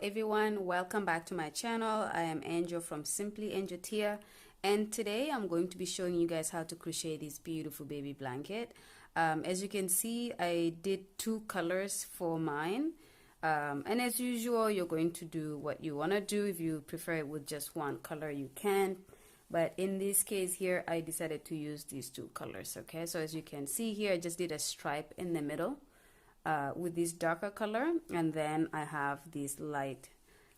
everyone, welcome back to my channel. I am Angel from Simply Angel Tia, and today I'm going to be showing you guys how to crochet this beautiful baby blanket. As you can see, I did two colors for mine, and as usual you're going to do what you want to do. If you prefer it with just one color, you can, but in this case here I decided to use these two colors. Okay, so as you can see here, I just did a stripe in the middle with this darker color, and then I have this light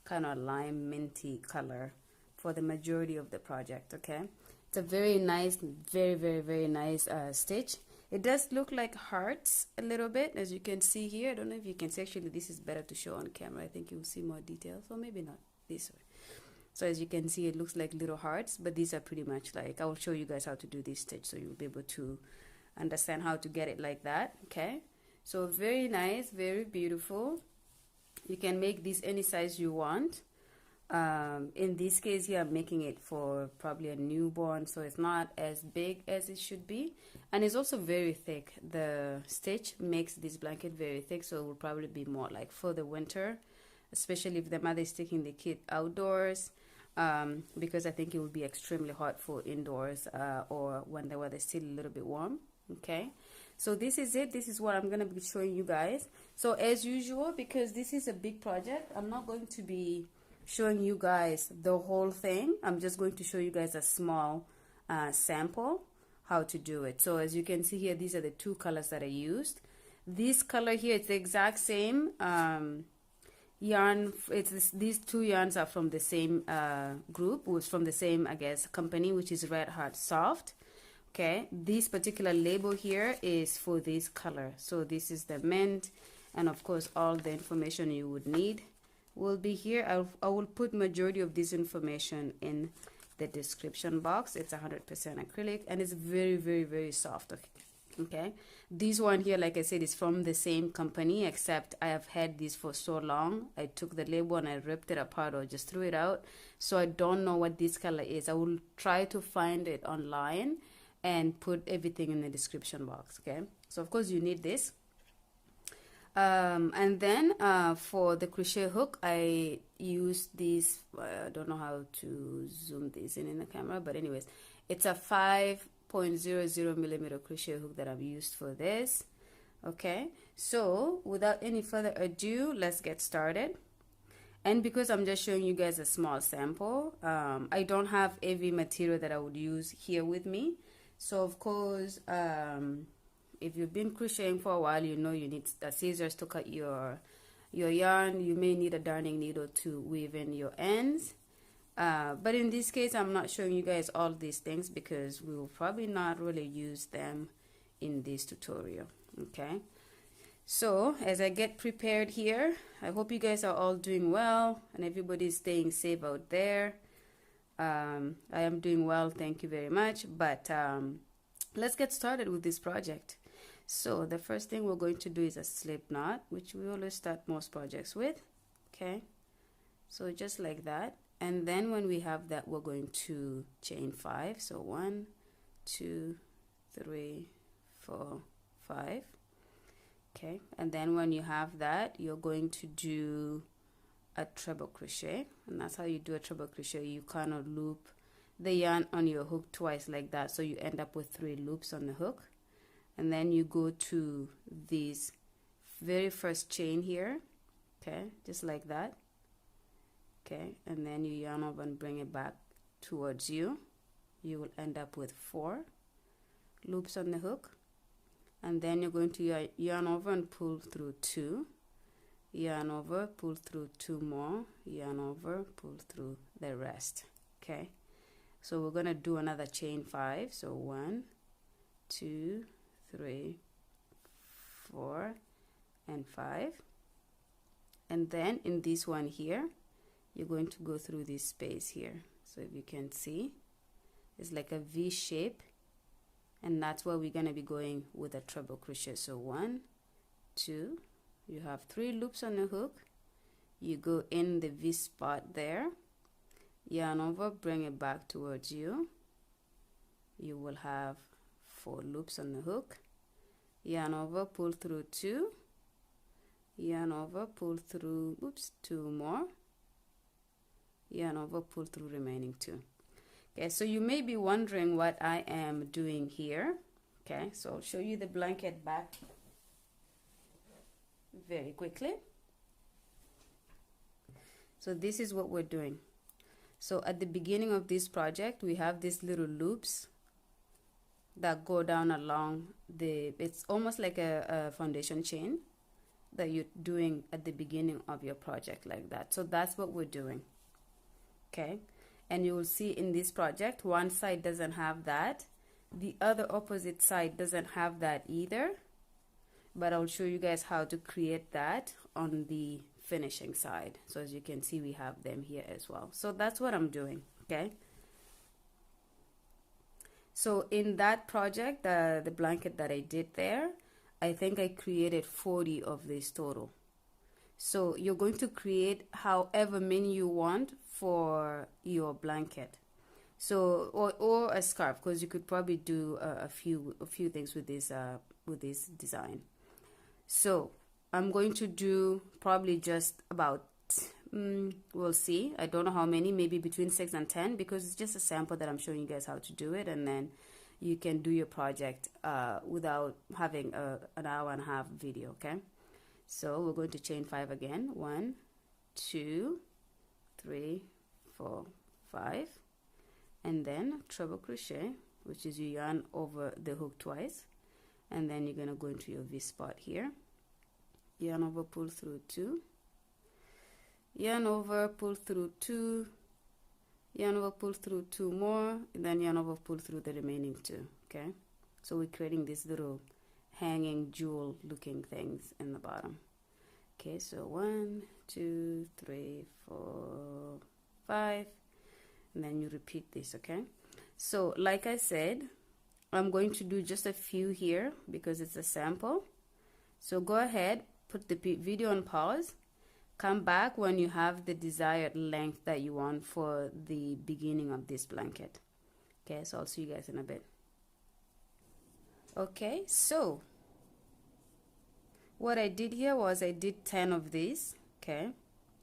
kind of lime minty color for the majority of the project. Okay, it's a very nice, very nice stitch. It does look like hearts a little bit, as you can see here. I don't know if you can see. Actually, this is better to show on camera. I think you'll see more details, or maybe not this way. So as you can see, it looks like little hearts, but these are pretty much like, I will show you guys how to do this stitch so you'll be able to understand how to get it like that. Okay, so very nice, very beautiful. You can make this any size you want. In this case here, I'm making it for probably a newborn, so it's not as big as it should be, and it's also very thick. The stitch makes this blanket very thick, so it will probably be more like for the winter, especially if the mother is taking the kid outdoors, because I think it will be extremely hot for indoors or when the weather is still a little bit warm. Okay, so this is it. This is what I'm gonna be showing you guys. So as usual, because this is a big project, I'm not going to be showing you guys the whole thing. I'm just going to show you guys a small sample how to do it. So as you can see here, these are the two colors that I used. This color here, it's the exact same yarn. These two yarns are from the same group, was from the same, I guess, company, which is Red Heart Soft. Okay, this particular label here is for this color. So this is the mint, and of course all the information you would need will be here. I will put majority of this information in the description box. It's 100% acrylic, and it's very soft. Okay, this one here, like I said, is from the same company, except I have had this for so long. I took the label and I ripped it apart or just threw it out, so I don't know what this color is. I will try to find it online and put everything in the description box. Okay, so of course you need this. And then for the crochet hook, I used this, I don't know how to zoom this in the camera, but anyways, it's a 5.00 millimeter crochet hook that I've used for this. Okay, so without any further ado, let's get started. And because I'm just showing you guys a small sample, I don't have every material that I would use here with me. So of course, if you've been crocheting for a while, you know you need scissors to cut your yarn. You may need a darning needle to weave in your ends. But in this case, I'm not showing you guys all these things because we will probably not really use them in this tutorial. Okay, so as I get prepared here, I hope you guys are all doing well and everybody's staying safe out there. I am doing well, thank you very much. But let's get started with this project. So the first thing we're going to do is a slip knot, which we always start most projects with. Okay, so just like that, and then when we have that, we're going to chain 5. So 1, 2, 3, 4, 5. Okay, and then when you have that, you're going to do a treble crochet, and that's how you do a treble crochet. You kind of loop the yarn on your hook twice like that, so you end up with 3 loops on the hook, and then you go to this very first chain here. Okay, just like that. Okay, and then you yarn over and bring it back towards you. You will end up with 4 loops on the hook, and then you're going to yarn over and pull through 2, yarn over, pull through 2 more, yarn over, pull through the rest. Okay, so we're gonna do another chain 5. So 1, 2, 3, 4, and 5. And then in this one here, you're going to go through this space here. So if you can see, it's like a V shape, and that's where we're gonna be going with a treble crochet. So 1, 2, you have 3 loops on the hook, you go in the V spot there, yarn over, bring it back towards you. You will have 4 loops on the hook, yarn over, pull through 2, yarn over, pull through, oops, 2 more, yarn over, pull through remaining 2. Okay, so you may be wondering what I am doing here. Okay, so I'll show you the blanket back very quickly. So this is what we're doing. So at the beginning of this project, we have these little loops that go down along it's almost like a foundation chain that you're doing at the beginning of your project, like that. So that's what we're doing. Okay, and you will see in this project, one side doesn't have that, the other opposite side doesn't have that either, but I'll show you guys how to create that on the finishing side. So as you can see, we have them here as well. So that's what I'm doing. Okay, so in that project, the blanket that I did there, I think I created 40 of this total. So you're going to create however many you want for your blanket. So or a scarf, because you could probably do a few things with this design. So I'm going to do probably just about we'll see, I don't know how many, maybe between 6 and 10, because it's just a sample that I'm showing you guys how to do it, and then you can do your project without having an hour and a half video. Okay, so we're going to chain 5 again. 1, 2, 3, 4, 5, and then treble crochet, which is you yarn over the hook twice, and then you're going to go into your V spot here, yarn over, pull through 2, yarn over, pull through 2, yarn over, pull through 2 more, and then yarn over, pull through the remaining 2. Okay, so we're creating these little hanging jewel looking things in the bottom. Okay, so 1, 2, 3, 4, 5, and then you repeat this. Okay, so like I said, I'm going to do just a few here because it's a sample. So go ahead, put the video on pause, come back when you have the desired length that you want for the beginning of this blanket. Okay, so I'll see you guys in a bit. Okay, so what I did here was I did 10 of these. Okay,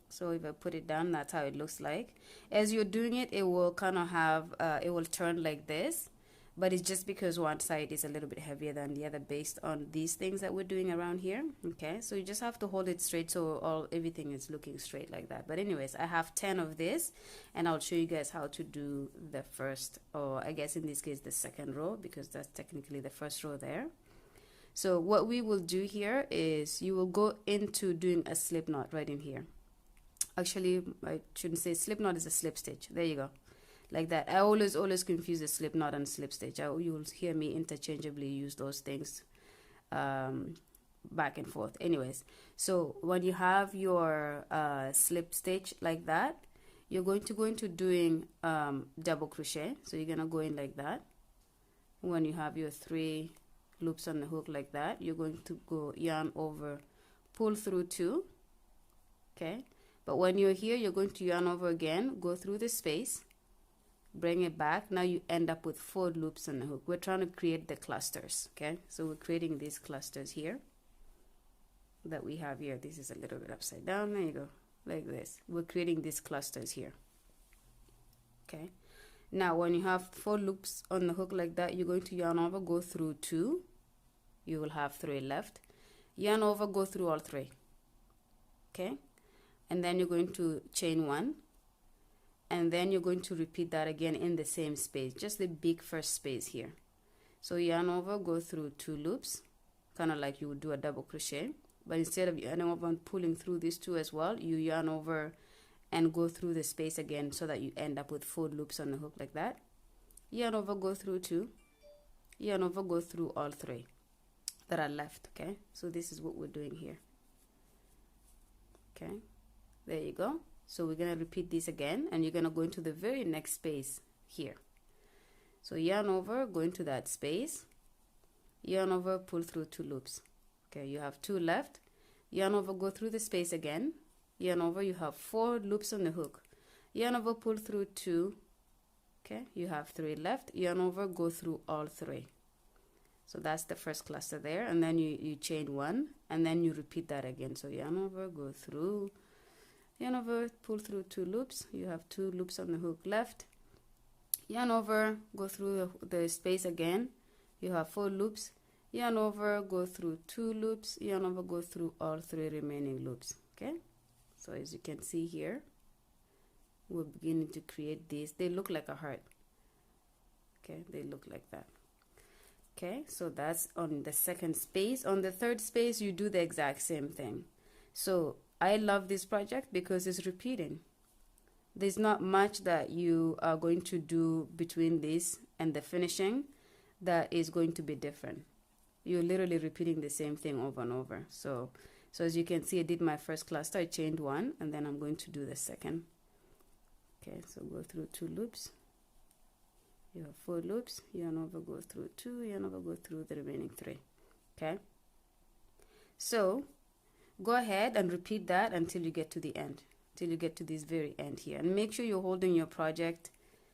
so if I put it down, that's how it looks like. As you're doing it, it will kind of have it will turn like this, but it's just because one side is a little bit heavier than the other based on these things that we're doing around here. Okay, so you just have to hold it straight so everything is looking straight like that. But anyways, I have 10 of this, and I'll show you guys how to do the first, or I guess in this case the second row, because that's technically the first row there. So what we will do here is you will go into doing a slip knot right in here. Actually, I shouldn't say slip knot, is a slip stitch. There you go, like that. I always confuse the slip knot and slip stitch. You will hear me interchangeably use those things back and forth. Anyways, so when you have your slip stitch like that, you're going to go into doing double crochet. So you're gonna go in like that. When you have your 3 loops on the hook like that, you're going to go yarn over, pull through 2. Okay, but when you're here, you're going to yarn over again, go through the space, bring it back. Now you end up with 4 loops on the hook. We're trying to create the clusters. Okay, so we're creating these clusters here that we have here. This is a little bit upside down. There you go, like this. We're creating these clusters here. Okay, now when you have 4 loops on the hook like that, you're going to yarn over, go through 2. You will have 3 left. Yarn over, go through all 3. Okay, and then you're going to chain 1, and then you're going to repeat that again in the same space, just the big first space here. So yarn over, go through 2 loops, kind of like you would do a double crochet, but instead of yarning over and pulling through these 2 as well, you yarn over and go through the space again so that you end up with 4 loops on the hook like that. Yarn over, go through 2, yarn over, go through all 3 that are left. Okay, so this is what we're doing here. Okay, there you go. So we're gonna repeat this again, and you're gonna go into the very next space here. So yarn over, go into that space, yarn over, pull through 2 loops. Okay, you have 2 left. Yarn over, go through the space again, yarn over, you have 4 loops on the hook. Yarn over, pull through 2. Okay, you have 3 left. Yarn over, go through all 3. So that's the first cluster there, and then you chain one, and then you repeat that again. So yarn over, go through, yarn over, pull through 2 loops. You have 2 loops on the hook left. Yarn over, go through the space again. You have 4 loops. Yarn over, go through 2 loops. Yarn over, go through all 3 remaining loops. Okay, so as you can see here, we're beginning to create these. They look like a heart. Okay, they look like that. Okay, so that's on the second space. On the third space, you do the exact same thing. So I love this project because it's repeating. There's not much that you are going to do between this and the finishing that is going to be different. You're literally repeating the same thing over and over. So as you can see, I did my first cluster, I chained 1, and then I'm going to do the second. Okay, so go through 2 loops. You have 4 loops, yarn over, go through 2, yarn over, go through the remaining 3. Okay, so go ahead and repeat that until you get to the end, till you get to this very end here, and make sure you're holding your project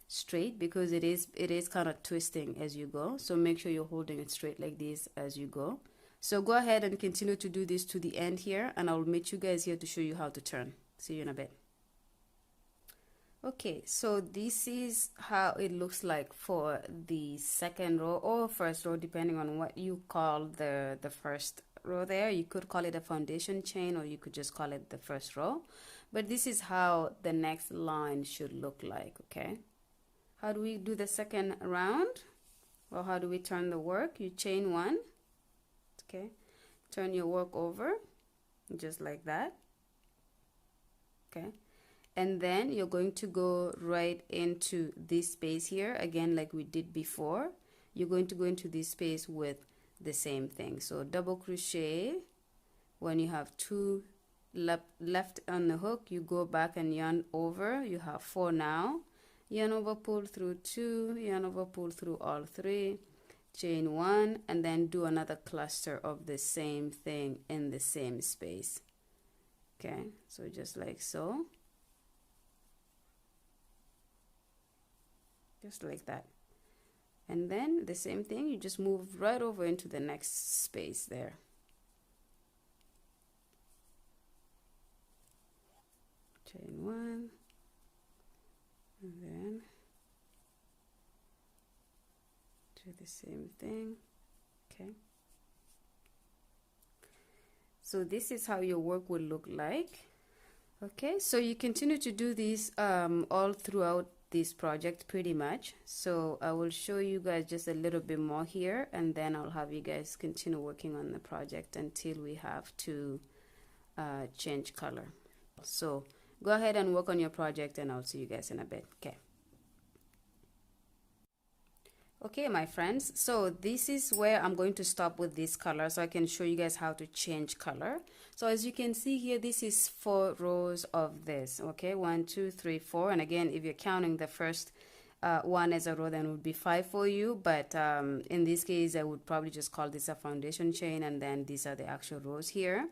straight because it is kind of twisting as you go. So make sure you're holding it straight like this as you go. So go ahead and continue to do this to the end here, and I'll meet you guys here to show you how to turn. See you in a bit. Okay, so this is how it looks like for the second row or first row, depending on what you call the first row there. You could call it a foundation chain, or you could just call it the first row. But this is how the next line should look like. Okay, how do we do the second round? Well, how do we turn the work? You chain 1. Okay, turn your work over just like that. Okay, and then you're going to go right into this space here again, like we did before. You're going to go into this space with the same thing. So double crochet when you have 2 left on the hook, you go back and yarn over. You have 4 now. Yarn over, pull through 2, yarn over, pull through all 3, chain 1, and then do another cluster of the same thing in the same space. Okay, so just like so. Just like that. And then the same thing, you just move right over into the next space there. Chain 1, and then do the same thing. Okay, so this is how your work will look like. Okay, so you continue to do this all throughout this project pretty much. So I will show you guys just a little bit more here, and then I'll have you guys continue working on the project until we have to change color. So go ahead and work on your project, and I'll see you guys in a bit. Okay, my friends, so this is where I'm going to stop with this color so I can show you guys how to change color. So as you can see here, this is 4 rows of this. Okay, 1 2 3 4, and again, if you're counting the first one as a row, then it would be 5 for you, but in this case I would probably just call this a foundation chain, and then these are the actual rows here.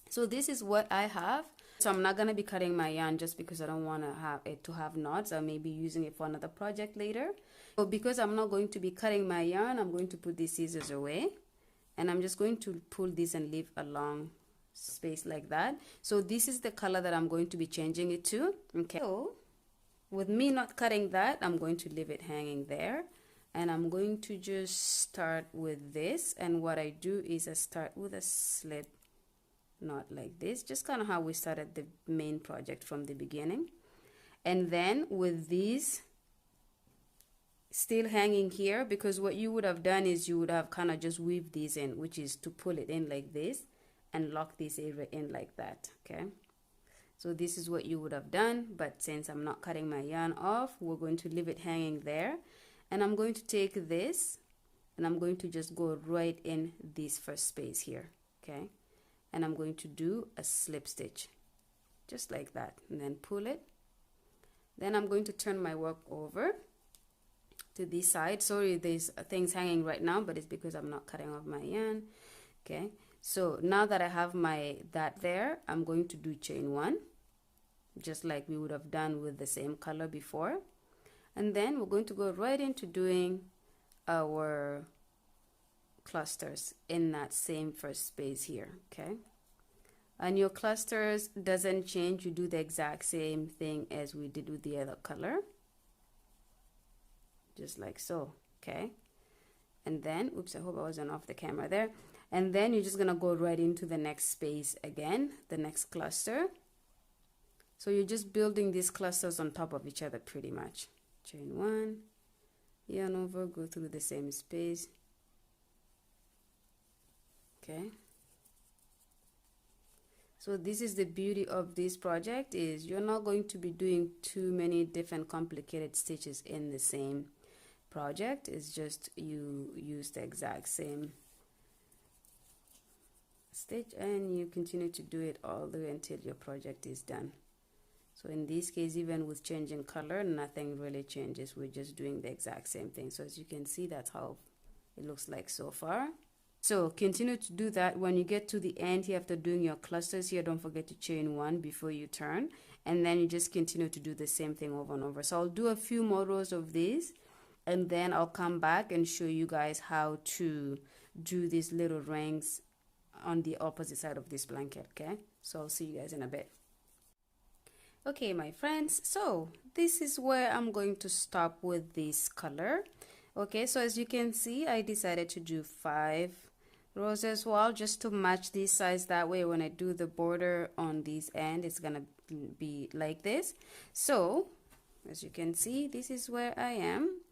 So this is what I have. So I'm not going to be cutting my yarn just because I don't want to have it to have knots. I may be using it for another project later. So because I'm not going to be cutting my yarn, I'm going to put these scissors away, and I'm just going to pull this and leave a long space like that. So this is the color that I'm going to be changing it to. Okay, so with me not cutting that, I'm going to leave it hanging there, and I'm going to just start with this. And what I do is I start with a slip knot like this, just kind of how we started the main project from the beginning. And then with these still hanging here, because what you would have done is you would have kind of just weaved these in, which is to pull it in like this and lock this area in like that. Okay, so this is what you would have done, but since I'm not cutting my yarn off, we're going to leave it hanging there. And I'm going to take this and I'm going to just go right in this first space here. Okay, and I'm going to do a slip stitch just like that, and then pull it. Then I'm going to turn my work over to this side. Sorry, there's things hanging right now, but it's because I'm not cutting off my yarn. Okay, so now that I have my that there, I'm going to do chain 1 just like we would have done with the same color before, and then we're going to go right into doing our clusters in that same first space here. Okay, and your clusters doesn't change. You do the exact same thing as we did with the other color, just like so. Okay, and then oops, I hope I wasn't off the camera there. And then you're just gonna go right into the next space again, the next cluster. So you're just building these clusters on top of each other pretty much. Chain one, yarn over, go through the same space. Okay, so this is the beauty of this project, is you're not going to be doing too many different complicated stitches in the same project. It's just you use the exact same stitch and you continue to do it all the way until your project is done. So in this case, even with changing color, nothing really changes. We're just doing the exact same thing. So as you can see, that's how it looks like so far. So continue to do that. When you get to the end here, after doing your clusters here, don't forget to chain one before you turn, and then you just continue to do the same thing over and over. So I'll do a few more rows of these, and then I'll come back and show you guys how to do these little rings on the opposite side of this blanket. Okay, so I'll see you guys in a bit. Okay, my friends, so this is where I'm going to stop with this color. Okay, so as you can see, I decided to do 5 rows as well, just to match this size. That way when I do the border on this end, it's gonna be like this. So as you can see, this is where I am,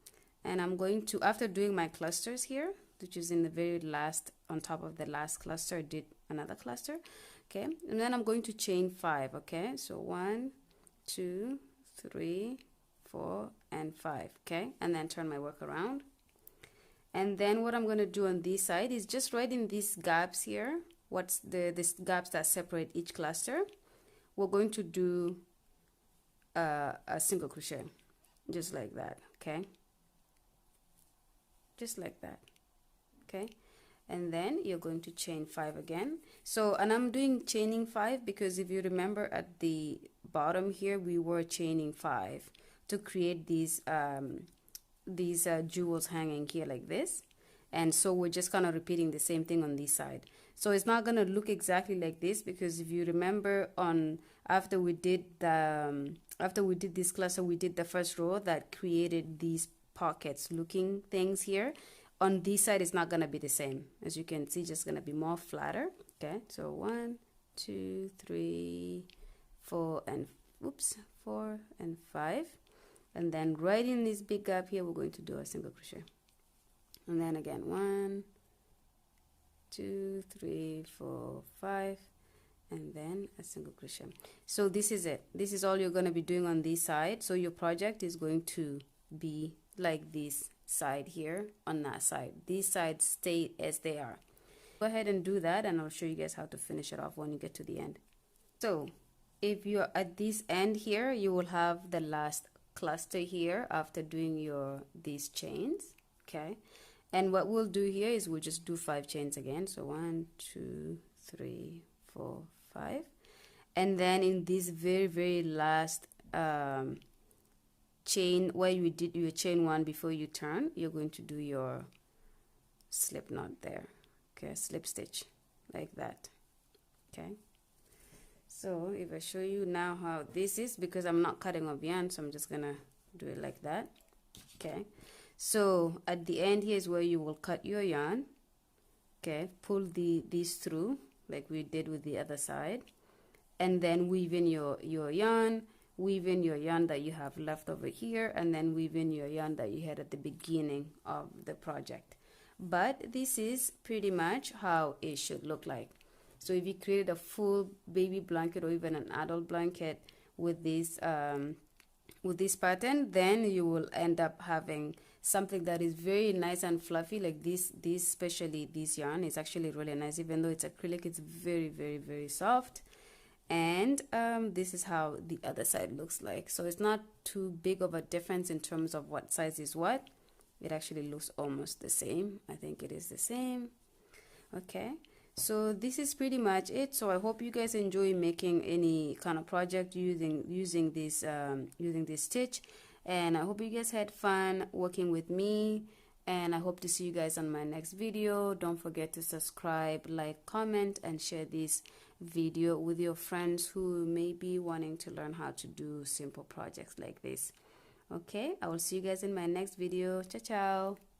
and I'm going to, after doing my clusters here, which is in the very last, on top of the last cluster, I did another cluster. Okay, and then I'm going to chain 5. Okay, so 1, 2, 3, 4 and 5. Okay, and then turn my work around. And then what I'm going to do on this side is just right in these gaps here, what's these gaps that separate each cluster, we're going to do a single crochet, just like that. Okay, just like that. Okay, and then you're going to chain 5 again. So, and I'm doing chaining 5 because if you remember at the bottom here, we were chaining 5 to create these jewels hanging here like this. And so we're just kind of repeating the same thing on this side. So it's not going to look exactly like this, because if you remember, on after we did this cluster, we did the first row that created these pockets looking things here. On this side, it's not going to be the same. As you can see, just going to be more flatter. Okay, so 1, 2, 3, 4 and 4 and 5. And then right in this big gap here, we're going to do a single crochet. And then again, 1, 2, 3, 4, 5, and then a single crochet. So this is it. This is all you're going to be doing on this side. So your project is going to be like this side here on that side. These sides stay as they are. Go ahead and do that, and I'll show you guys how to finish it off when you get to the end. So if you're at this end here, you will have the last cluster here after doing these chains. Okay, and what we'll do here is we'll just do 5 chains again. So 1, 2, 3, 4, 5, and then in this very last chain where you did your chain 1 before you turn, you're going to do your slip knot there. Okay, slip stitch like that. Okay, so if I show you now how this is, because I'm not cutting off yarn, so I'm just gonna do it like that. Okay, so at the end here is where you will cut your yarn. Okay, pull these through like we did with the other side, and then weave in your yarn, weave in your yarn that you have left over here, and then weave in your yarn that you had at the beginning of the project. But this is pretty much how it should look like. So if you created a full baby blanket or even an adult blanket with this pattern, then you will end up having something that is very nice and fluffy like this. Especially this yarn is actually really nice. Even though it's acrylic, it's very soft. And this is how the other side looks like. So it's not too big of a difference in terms of what size is what. It actually looks almost the same. I think it is the same. Okay, so this is pretty much it. So I hope you guys enjoy making any kind of project using this stitch, and I hope you guys had fun working with me. and I hope to see you guys on my next video. Don't forget to subscribe, like, comment, and share this video with your friends who may be wanting to learn how to do simple projects like this. Okay, I will see you guys in my next video. Ciao, ciao.